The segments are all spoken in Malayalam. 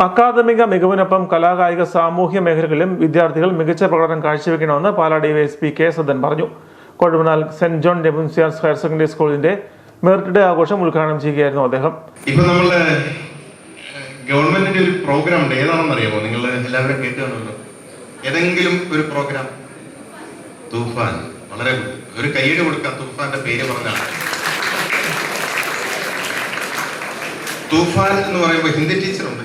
അക്കാദമിക മികവിനൊപ്പം കലാകായിക സാമൂഹ്യ മേഖലകളിലും വിദ്യാർത്ഥികൾ മികച്ച പ്രകടനം കാഴ്ചവെക്കണമെന്ന് പാലാ ഡിവൈഎസ്പി കെ സദൻ പറഞ്ഞു. കൊഴുവനാൽ സെന്റ് ജോൺ ഡെബുൻസിയാസ് ഹയർ സെക്കൻഡറി സ്കൂളിന്റെ മെറിറ്റ് ഡേ ആഘോഷം ഉദ്ഘാടനം ചെയ്യുകയായിരുന്നു അദ്ദേഹം. ഇപ്പൊ നമ്മള് ഗവൺമെന്റിന്റെ ഒരു പ്രോഗ്രാം ഉണ്ട്, ഏതാണെന്ന് അറിയാമോ? നിങ്ങൾ എല്ലാവരും കേട്ടുകയാണല്ലോ. ഏതെങ്കിലും ഒരു പ്രോഗ്രാം. തൂഫാൻ. വളരെ ഒരു കൈയ്യടി കൊടുക്കാം. തൂഫാന്റെ പേര് പറഞ്ഞാൽ തൂഫാൻ എന്ന് പറയുമ്പോൾ ഹിന്ദി ടീച്ചറുണ്ട്.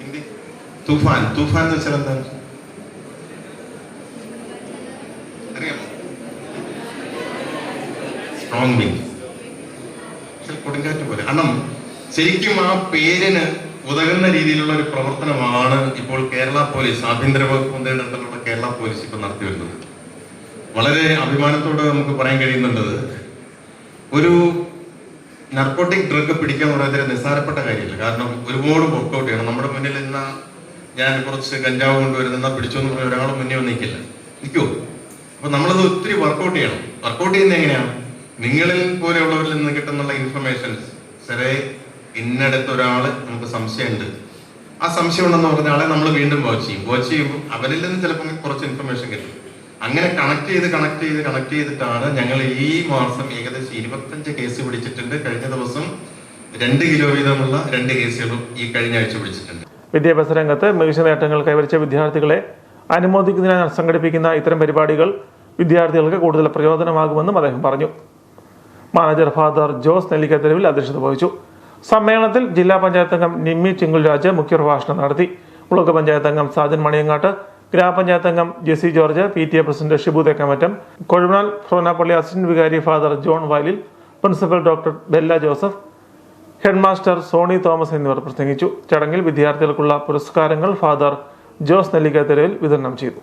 ഹിന്ദി തൂഫാൻ എന്ന് വെച്ചാൽ എന്താണ് അറിയാമോ? സ്ട്രോങ് വിങ്, കൊടുങ്കാറ്റ് പോലെ. കാരണം ശരിക്കും ആ പേരിന് ഉതകുന്ന രീതിയിലുള്ള ഒരു പ്രവർത്തനമാണ് ഇപ്പോൾ കേരള പോലീസ്, ആഭ്യന്തര വകുപ്പ് നേതൃത്വത്തിലുള്ള കേരള പോലീസ് ഇപ്പോൾ നടത്തി വരുന്നത്. വളരെ അഭിമാനത്തോടെ നമുക്ക് പറയാൻ കഴിയുന്നുള്ളത്, ഒരു നർക്കോട്ടിക് ഡ്രഗ് പിടിക്കുക എന്ന് പറയുന്നത് നിസ്സാരപ്പെട്ട കാര്യമില്ല. കാരണം ഒരുപാട് വർക്കൗട്ട് ചെയ്യണം. നമ്മുടെ മുന്നിൽ നിന്ന് ഞാൻ കുറച്ച് കഞ്ചാവ് കൊണ്ടുവരുന്ന പിടിച്ചോന്ന് പറഞ്ഞാൽ ഒരാളും മുന്നേ നിൽക്കില്ല, നിൽക്കുമോ? അപ്പൊ നമ്മളത് ഒത്തിരി വർക്കൗട്ട് ചെയ്യണം. വർക്കൗട്ട് ചെയ്യുന്നത് എങ്ങനെയാണ്? നിങ്ങളിൽ പോലെയുള്ളവരിൽ നിന്ന് കിട്ടുന്നുള്ള ഇൻഫർമേഷൻസ്. സാറേ, ഇന്നടത്ത് ഒരാള് നമുക്ക് സംശയമുണ്ട്, ആ സംശയം ഉണ്ടെന്ന് പറഞ്ഞ ആളെ നമ്മൾ വീണ്ടും വാച്ച് ചെയ്യുമ്പോൾ അവരിൽ നിന്ന് ചിലപ്പോൾ കുറച്ച് ഇൻഫർമേഷൻ കിട്ടും. അങ്ങനെ കണക്ട് ചെയ്തിട്ടാണ് ഞങ്ങൾ ഈ മാസം ഏകദേശം 25 കേസ് പിടിച്ചിട്ടുണ്ട്. കഴിഞ്ഞ ദിവസം 2 കിലോ വീതമുള്ള 2 കേസുകളും ഈ കഴിഞ്ഞ ആഴ്ച പിടിച്ചിട്ടുണ്ട്. വിദ്യാഭ്യാസ രംഗത്ത് മികച്ച നേട്ടങ്ങൾ കൈവരിച്ച വിദ്യാർത്ഥികളെ അനുമോദിക്കുന്നതിനായി സംഘടിപ്പിക്കുന്ന ഇത്തരം പരിപാടികൾ വിദ്യാർത്ഥികൾക്ക് കൂടുതൽ പ്രയോജനമാകുമെന്നും അദ്ദേഹം പറഞ്ഞു. മാനേജർ ഫാദർ ജോസ് നെല്ലിക്കത്തെരുവിൽ അധ്യക്ഷത വഹിച്ചു. സമ്മേളനത്തിൽ ജില്ലാ പഞ്ചായത്ത് അംഗം നിമ്മി ചിങ്കുൽരാജ് മുഖ്യപ്രഭാഷണം നടത്തി. ബ്ലോക്ക് പഞ്ചായത്ത് അംഗം സാജൻ മണിയങ്ങാട്ട്, ഗ്രാമപഞ്ചായത്ത് അംഗം Jessy George, PTA president Shibu Thekkemattam, Kozhuvanal ഫ്രോനാപ്പള്ളി അസിസ്റ്റന്റ് വികാരി father John Vayalil, principal doctor Bella Joseph, headmaster Sony Thomas എന്നിവർ പ്രസംഗിച്ചു. ചടങ്ങിൽ വിദ്യാർത്ഥികൾക്കുള്ള പുരസ്കാരങ്ങൾ ഫാദർ ജോസ് നെല്ലിക്കത്തെരുവിൽ വിതരണം ചെയ്തു.